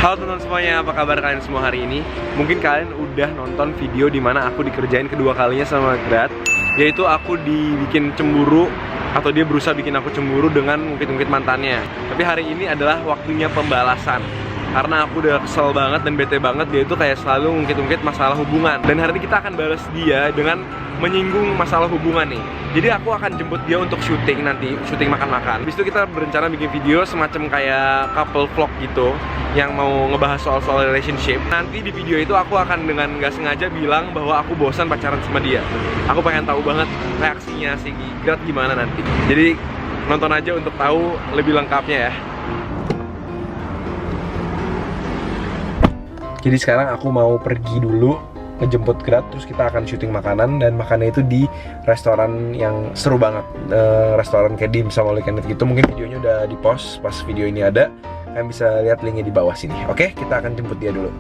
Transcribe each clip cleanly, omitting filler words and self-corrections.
Halo teman-teman semuanya, apa kabar kalian semua hari ini? Mungkin kalian udah nonton video dimana aku dikerjain kedua kalinya sama Grat, yaitu aku dibikin cemburu atau dia berusaha bikin aku cemburu dengan ngungkit-ngungkit mantannya. Tapi hari ini adalah waktunya pembalasan, karena aku udah kesel banget dan bete banget. Dia itu kayak selalu ngungkit-ngungkit masalah hubungan. Dan hari ini kita akan balas dia dengan menyinggung masalah hubungan nih. Jadi aku akan jemput dia untuk syuting nanti, syuting makan-makan. Habis itu kita berencana bikin video semacam kayak couple vlog gitu, yang mau ngebahas soal-soal relationship. Nanti di video itu aku akan dengan nggak sengaja bilang bahwa aku bosan pacaran sama dia. Aku pengen tahu banget reaksinya si Grat gimana nanti. Jadi nonton aja untuk tahu lebih lengkapnya ya. Jadi sekarang aku mau pergi dulu ngejemput Grat, terus kita akan syuting makanan, dan makannya itu di restoran yang seru banget, restoran kayak dimsum all you can eat gitu. Mungkin videonya udah di post pas video ini ada, kalian bisa lihat linknya di bawah sini. Oke, kita akan jemput dia dulu.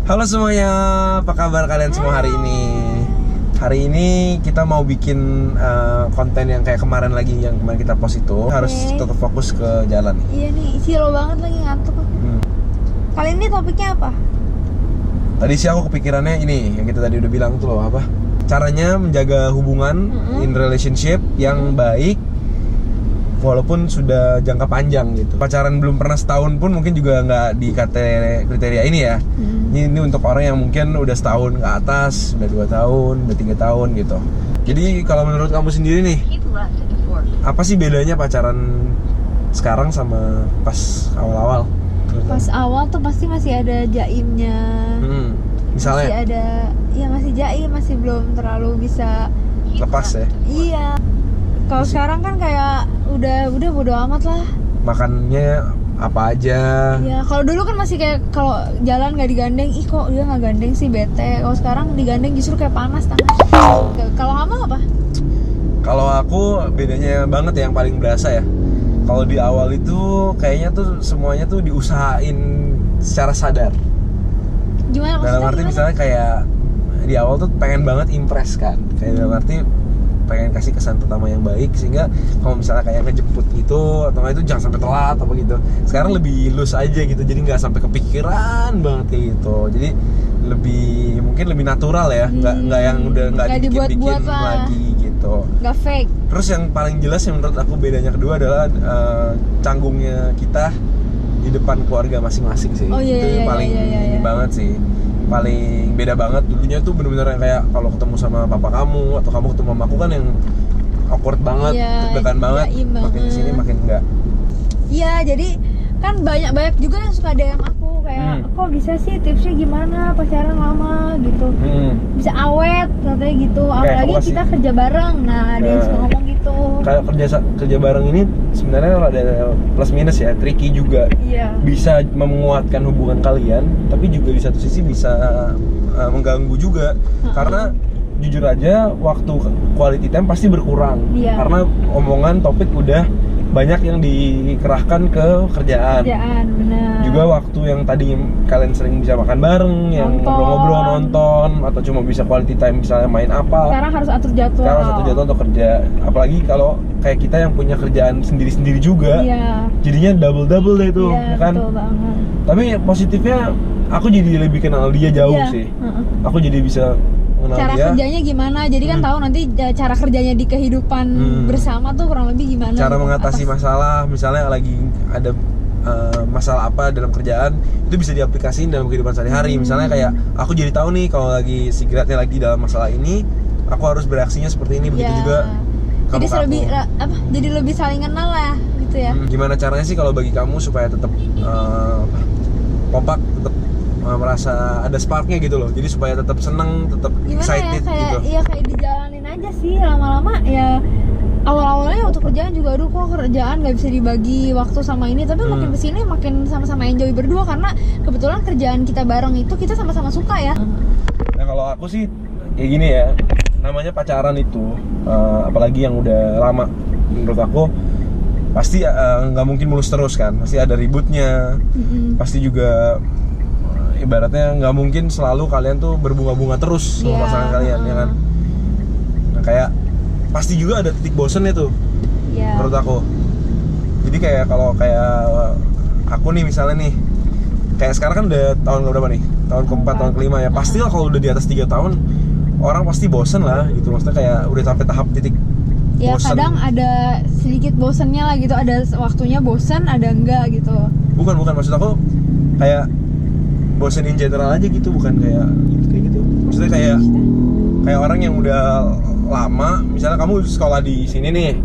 Halo semuanya, apa kabar kalian semua hari ini? Hari ini kita mau bikin konten yang kayak kemarin lagi, yang kemarin kita post itu. Harus tetap fokus ke jalan. Iya nih, silo banget lagi ngantuk. Kali ini topiknya apa? Tadi sih aku kepikirannya ini, yang kita tadi udah bilang tuh loh, apa? Caranya menjaga hubungan in relationship yang baik walaupun sudah jangka panjang gitu. Pacaran belum pernah setahun pun mungkin juga nggak di kriteria ini ya. Ini untuk orang yang mungkin udah setahun ke atas, udah 2 tahun, udah 3 tahun gitu. Jadi kalau menurut kamu sendiri nih, apa sih bedanya pacaran sekarang sama pas awal-awal? Pas awal tuh pasti masih ada jaimnya. Misalnya? Masih ada, ya masih jaim, masih belum terlalu bisa lepas ya? Iya. Kalau sekarang kan kayak udah bodo amat lah. Makannya apa aja. Ya, kalau dulu kan masih kayak kalau jalan nggak digandeng, ih kok dia nggak gandeng sih, bete. Kalau sekarang digandeng justru kayak panas tangan. Kalau kamu apa? Kalau aku bedanya banget ya, yang paling berasa ya. Kalau di awal itu kayaknya tuh semuanya tuh diusahain secara sadar. Gimana maksudnya? Dalam arti misalnya kayak di awal tuh pengen banget impress kan. Kayak dalam arti pengen kasih kesan pertama yang baik, sehingga kalau misalnya kayak ngejemput gitu atau nggak, itu jangan sampai telat apa gitu. Sekarang lebih loose aja gitu, jadi nggak sampai kepikiran banget kayak gitu. Jadi mungkin lebih natural ya, nggak yang udah nggak dibikin lagi gitu. Nggak fake. Terus yang paling jelas yang menurut aku bedanya kedua adalah canggungnya kita di depan keluarga masing-masing sih. Oh, iya, itu yang paling ini banget sih. Paling beda banget. Dulunya tuh bener-bener yang kayak kalau ketemu sama papa kamu atau kamu ketemu sama aku kan yang awkward banget, deg-degan banget. Makin kesini makin enggak. Iya, jadi kan banyak juga yang suka DM aku kayak, kok bisa sih, tipsnya gimana pacaran lama gitu, bisa awet katanya gitu. Apalagi kita kerja bareng. Nah, dia suka ngomong gitu. Kayak kerja bareng ini sebenarnya ada plus minus ya, tricky juga. Iya. Bisa menguatkan hubungan kalian, tapi juga di satu sisi bisa mengganggu juga. Karena jujur aja waktu quality time pasti berkurang. Karena omongan topik udah banyak yang dikerahkan ke kerjaan. Benar. Juga waktu yang tadi kalian sering bisa makan bareng, yang ngobrol-ngobrol, nonton, atau cuma bisa quality time misalnya main apa. Sekarang harus atur jadwal. Sekarang harus atur jadwal untuk kerja. Apalagi kalau kayak kita yang punya kerjaan sendiri-sendiri juga. Jadinya double deh itu, kan? Betul banget. Tapi positifnya aku jadi lebih kenal dia jauh sih. Aku jadi bisa cara dia. Kerjanya gimana, jadi kan tahu nanti cara kerjanya di kehidupan bersama tuh kurang lebih gimana. Cara mengatasi masalah, misalnya lagi ada masalah apa dalam kerjaan, itu bisa diaplikasiin dalam kehidupan sehari-hari. Misalnya kayak aku jadi tahu nih kalau lagi si Gratnya lagi dalam masalah ini, aku harus bereaksinya seperti ini. Begitu juga jadi jadi lebih saling kenal lah gitu ya. Gimana caranya sih kalau bagi kamu supaya tetap kompak, tetap merasa ada sparknya gitu loh, jadi supaya tetap seneng, tetap excited gitu. Iya, kayak dijalanin aja sih lama-lama ya. Awal-awalnya waktu kerjaan juga, aduh kok kerjaan nggak bisa dibagi waktu sama ini, tapi makin kesini makin sama-sama enjoy berdua, karena kebetulan kerjaan kita bareng itu kita sama-sama suka ya. Nah kalau aku sih kayak gini ya, namanya pacaran itu apalagi yang udah lama, menurut aku pasti nggak mungkin mulus terus kan, pasti ada ributnya, pasti juga ibaratnya nggak mungkin selalu kalian tuh berbunga-bunga terus sama pasangan kalian, ya kan? Nah, kayak pasti juga ada titik bosennya tuh, menurut aku. Jadi kayak kalau kayak aku nih misalnya nih, kayak sekarang kan udah tahun berapa nih? Tahun keempat, tahun kelima ya. Pastilah kalau udah di atas 3 tahun orang pasti bosen lah gitu. Maksudnya kayak udah sampai tahap titik ya bosen. kadang ada sedikit bosennya lah gitu, ada waktunya bosen, ada enggak gitu. Bukan maksud aku kayak bosen in general aja gitu, bukan kayak gitu. Maksudnya kayak orang yang udah lama, misalnya kamu sekolah di sini nih,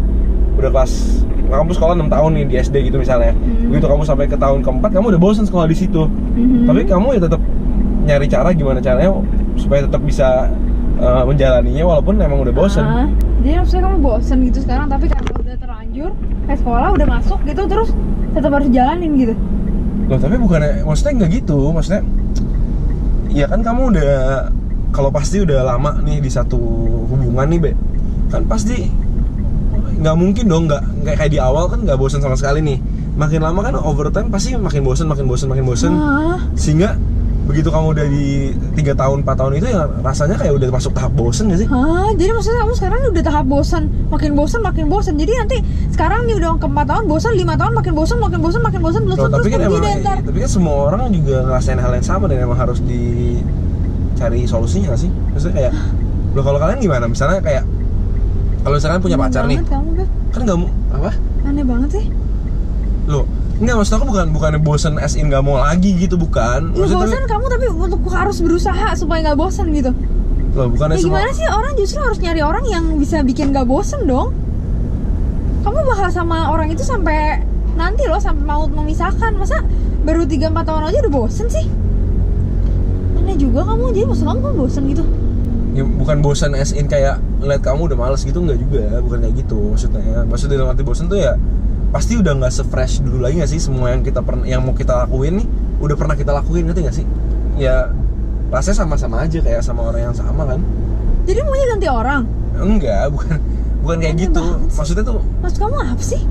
udah kelas, kamu sekolah 6 tahun nih di SD gitu misalnya. Begitu kamu sampai ke tahun keempat, kamu udah bosen sekolah di situ. Tapi kamu ya tetap nyari cara gimana caranya supaya tetap bisa menjalaninya walaupun emang udah bosen. Jadi maksudnya kamu bosen gitu sekarang, tapi karena udah terlanjur kayak sekolah udah masuk gitu, terus tetap harus jalanin gitu. Loh, tapi bukannya, maksudnya nggak gitu, maksudnya ya kan kamu udah, kalau pasti udah lama nih di satu hubungan nih, Be, kan pasti nggak mungkin dong nggak kayak di awal kan nggak bosen sama sekali nih. Makin lama kan overtime pasti makin bosen sehingga begitu kamu udah di 3 tahun 4 tahun itu ya rasanya kayak udah masuk tahap bosen gak sih? Jadi maksudnya kamu sekarang udah tahap bosen, makin bosen. Jadi nanti sekarang nih udah ke 4 tahun bosen, 5 tahun makin bosen terus Tapi kan pergi emang, deh ntar. tapi kan semua orang juga ngerasain hal yang sama dan emang harus dicari solusinya gak sih? Maksudnya kayak, loh kalau kalian gimana? Misalnya kayak kalau misalkan punya pacar nih, Kamu, Beb. kan nggak mau apa? Aneh banget sih. Loh, enggak, maksud aku bukan bosen as in nggak mau lagi gitu, bukan. Ya Maksudnya bosan kamu, tapi untuk harus berusaha supaya nggak bosan gitu. loh, bukannya Ya gimana sih, orang justru harus nyari orang yang bisa bikin nggak bosan dong. Kamu bakal sama orang itu sampai nanti loh, sampai mau memisahkan. Masa baru 3-4 tahun aja udah bosan sih? Aneh juga kamu, jadi maksud kamu kan bosan gitu? Ya, bukan bosan as in kayak ngeliat kamu udah males gitu, enggak juga, bukan kayak gitu maksudnya. Maksudnya dalam arti bosan tuh ya pasti udah nggak se-fresh dulu lagi nggak sih, semua yang yang mau kita lakuin nih udah pernah kita lakuin, ngerti nggak sih? Ya rasanya sama-sama aja kayak sama orang yang sama kan. Jadi maunya ganti orang? Enggak, bukan kayak gitu. Maksudnya tuh, maksud kamu apa sih?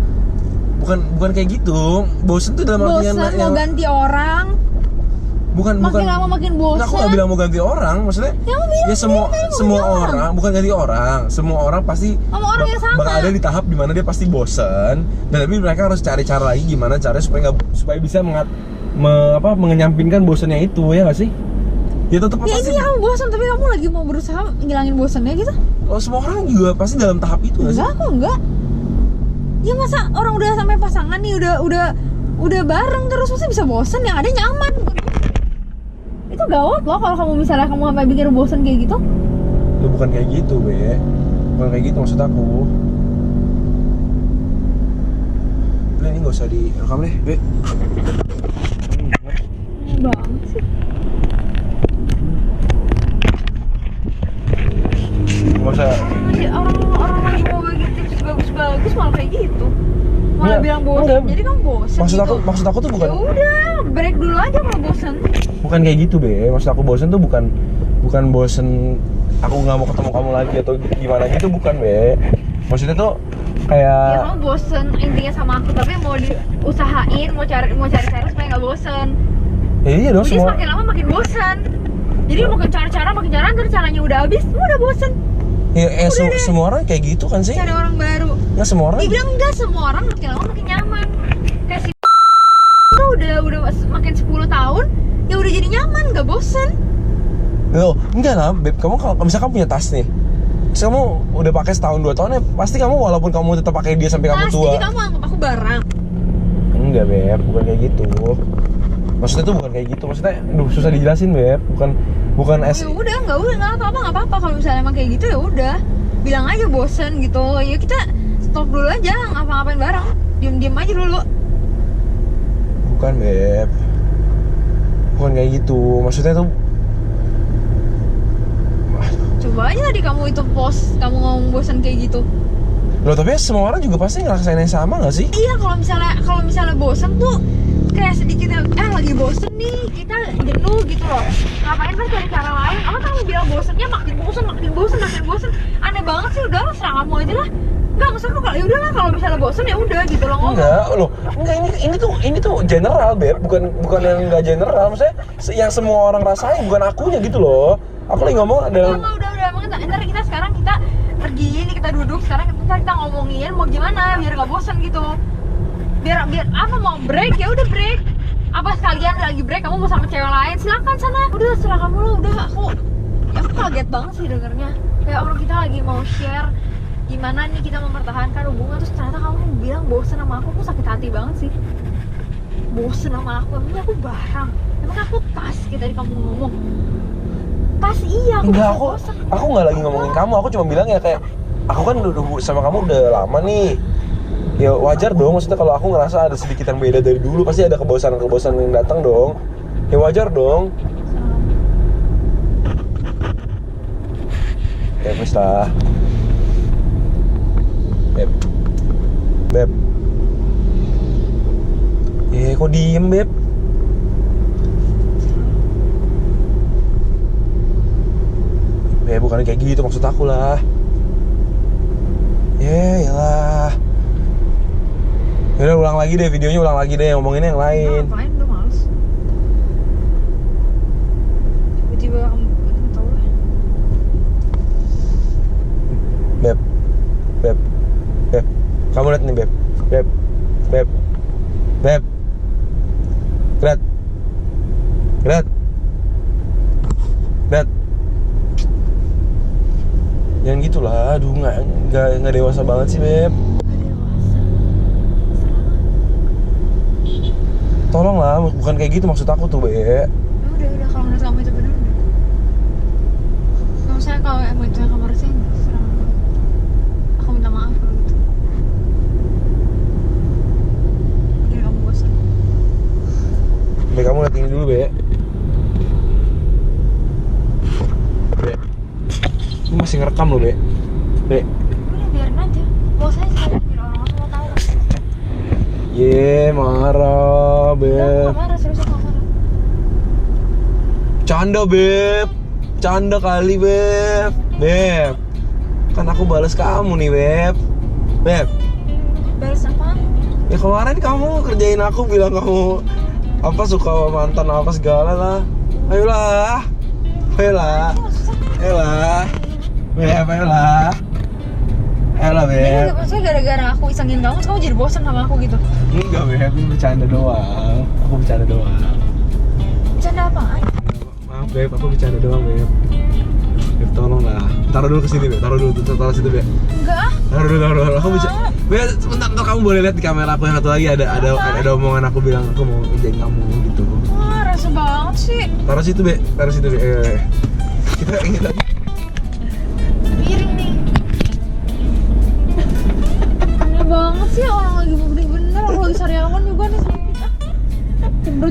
bukan kayak gitu. Bosan tuh dalam artian Bosan mau ganti orang, bukan makin lama makin bosan. Aku nggak bilang mau ganti orang, maksudnya ya semua orang, bukan ganti orang, semua orang pasti sama orang yang sama. bakal ada di tahap dimana dia pasti bosen, dan tapi mereka harus cari cara lagi gimana caranya supaya bisa mengenyampingkan bosennya itu, ya nggak sih? Ya tetap ya pasti. ini kamu bosan, tapi kamu lagi mau berusaha ngilangin bosannya gitu. Kalau semua orang juga pasti dalam tahap itu nggak sih? Enggak, kok enggak. Ya masa orang udah sampai pasangan nih, udah bareng terus masa bisa bosan? Yang ada nyaman. Itu gawat loh kalau kamu misalnya kamu sampai bikin bosan kayak gitu. Lu bukan kayak gitu, Be. Bukan kayak gitu maksud aku. Udah, ini nggak usah direkam deh, Be. Aneh banget sih. Nggak usah. Orang lagi mau bagi tips bagus malah kayak gitu. Malah Enggak, bilang bosan. enggak. Jadi kamu bosan. Maksud aku tuh bukan. Ya udah, break dulu aja kalau bosan. Bukan kayak gitu, Be. Maksud aku bosen tuh bukan bosen aku nggak mau ketemu kamu lagi atau gimana gitu, bukan, Be. Maksudnya tuh kayak Ya kamu bosen intinya sama aku, tapi mau diusahain, mau cari cara supaya nggak bosen. ya iya dong, Jadi semua semakin lama makin bosen. Jadi makin cara ntar caranya udah habis, udah bosen. ya, semua orang kayak gitu kan sih. Cari orang baru. Ya semua orang. Dibilang enggak, semua orang makin lama makin nyaman. Kayak si tuh udah makin 10 tahun, ya udah jadi nyaman, nggak bosen. Loh, enggak lah, Beb. Kamu kalau misalkan kamu punya tas nih, terus kamu udah pakai setahun 2 tahun ya, pasti kamu walaupun kamu tetap pakai dia sampai kamu tua. Jadi kamu anggap aku barang. Enggak, Beb, bukan kayak gitu. Maksudnya tuh bukan kayak gitu. Maksudnya, susah dijelasin, Beb. Bukan Ya udah, nggak apa-apa kalau misalnya emang kayak gitu, ya udah bilang aja bosen gitu. Ya kita stop dulu aja, ngapa-ngapain bareng, diem aja dulu. Bukan, Beb. Bukan kayak gitu. Maksudnya tuh Coba aja tadi kamu itu post, kamu ngomong bosen kayak gitu. loh, tapi semua orang juga pasti ngerasain yang sama nggak sih? Iya, kalau misalnya bosen tuh kayak sedikit lagi bosen nih, kita jenuh gitu loh. Ngapain kan cari cara lain? Apa kamu bilang bosennya makin bosen? Aneh banget sih, udah lah, serah kamu aja lah. Enggak, maksud lu kalau ya udahlah kalau misalnya bosen ya udah gitu loh ngomong. Enggak, ini tuh general, Beb. Bukan yang enggak general, maksudnya yang semua orang rasain, bukan akunya gitu loh. Aku lagi ngomong ada Udah, emang ntar kita sekarang kita pergi ini kita duduk sekarang kita ngomongin mau gimana biar nggak bosen gitu. Biar apa mau break ya udah break. Apa sekalian lagi break kamu mau sama cewek lain silakan sana. Udah serah kamu lo, udah aku kaget banget sih dengernya. Kayak orang kita lagi mau share gimana nih kita mempertahankan hubungan terus ternyata kamu bilang bosen sama aku sakit hati banget sih. Bosen sama emang aku barang, emang aku tas kayak tadi kamu ngomong tas iya aku enggak, bosen. aku nggak lagi ngomongin kamu, aku cuma bilang ya kayak aku kan udah sama kamu udah lama nih. Ya wajar dong, maksudnya kalau aku ngerasa ada sedikit yang beda dari dulu pasti ada kebosanan yang datang dong. Ya wajar dong. Ya wes lah. Beb. Kok diem, Beb? Bukan kayak gitu maksud aku lah. Yalah. Udah ulang lagi deh videonya, ngomonginnya yang lain. Ngapain udah males. Tiba-tiba kamu nggak tahu lah. Beb. Kamu lihat nih, Beb. Gret. Jangan gitulah, aduh nggak dewasa banget sih, Beb. Tolonglah, bukan kayak gitu maksud aku tuh, Beb. Udah kalau menurut kamu itu benar udah. Nggak usah kalau emang itu yang kamu rasain serang aku minta maaf kalau gitu. Biar kamu bosan. Beb, kamu lihat ini dulu, Beb. Ini masih ngerekam loh, Beb. Udah biarin aja. Mau saya sekalian biar orang-orang mau tahu. Marah, Udah Beb. nggak marah, serius nggak marah. Canda, Beb. Canda kali, Beb. Kan aku balas kamu nih, Beb. Balas apa? Ya kemarin kamu kerjain aku, bilang kamu apa suka sama mantan apa segala lah. Ayolah. Beb. Jadi maksudnya gara-gara aku isengin kamu, terus kamu jadi bosan sama aku gitu? Enggak, Beb, ini bercanda doang. Aku bercanda doang. Bercanda apaan? Maaf, Beb, aku bercanda doang, Beb. Beb, tolong lah. Taruh dulu kesini, Beb. Taruh situ, Beb. Enggak. Taruh dulu. Aku bercanda. Beb, sebentar kamu boleh lihat di kamera aku yang satu lagi ada omongan aku bilang aku mau kerjain kamu gitu. Wah, rasa banget sih. Taruh situ, Beb. Kita ingin lagi. Miring nih. Aneh banget sih orang lagi bener-bener, aku lagi sariawan juga nih sakit ah.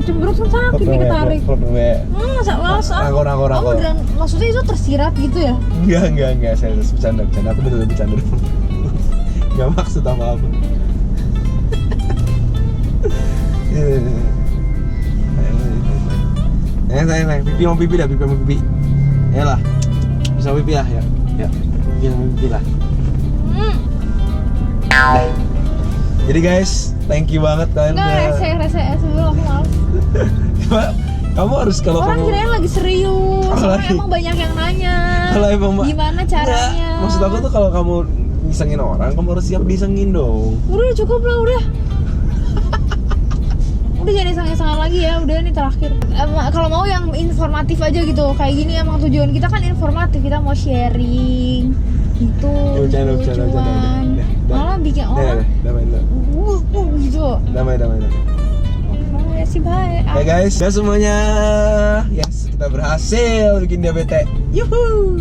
Cemberut tuh sakit nih ketarik. Masa Aku. Oh, dan maksudnya itu tersirat gitu ya? Enggak, saya bercanda. Aku bener-bener bercanda. Enggak maksud apa-apa. Sayang, pipi mau pipi. Yalah. Bisa pipi lah ya. Pipi lah. Jadi guys, thank you banget kan. Enggak, rese sebelum aku males. Kamu harus kalau orang kamu kirain lagi serius, orang lagi. emang banyak yang nanya Kalau emang gimana caranya. Maksud aku tuh kalau kamu ngisengin orang, kamu harus siap disengin dong. Udah cukup lah, udah jangan iseng-isengan lagi ya, udah ini terakhir. Kalau mau yang informatif aja gitu, kayak gini emang tujuan kita kan informatif, kita mau sharing gitu. Lucu-lucuan. Malah bikin orang gitu. Damai. Ya sih baik. Ya guys, ya semuanya. Yes, kita berhasil bikin dia bete. Yuhuu.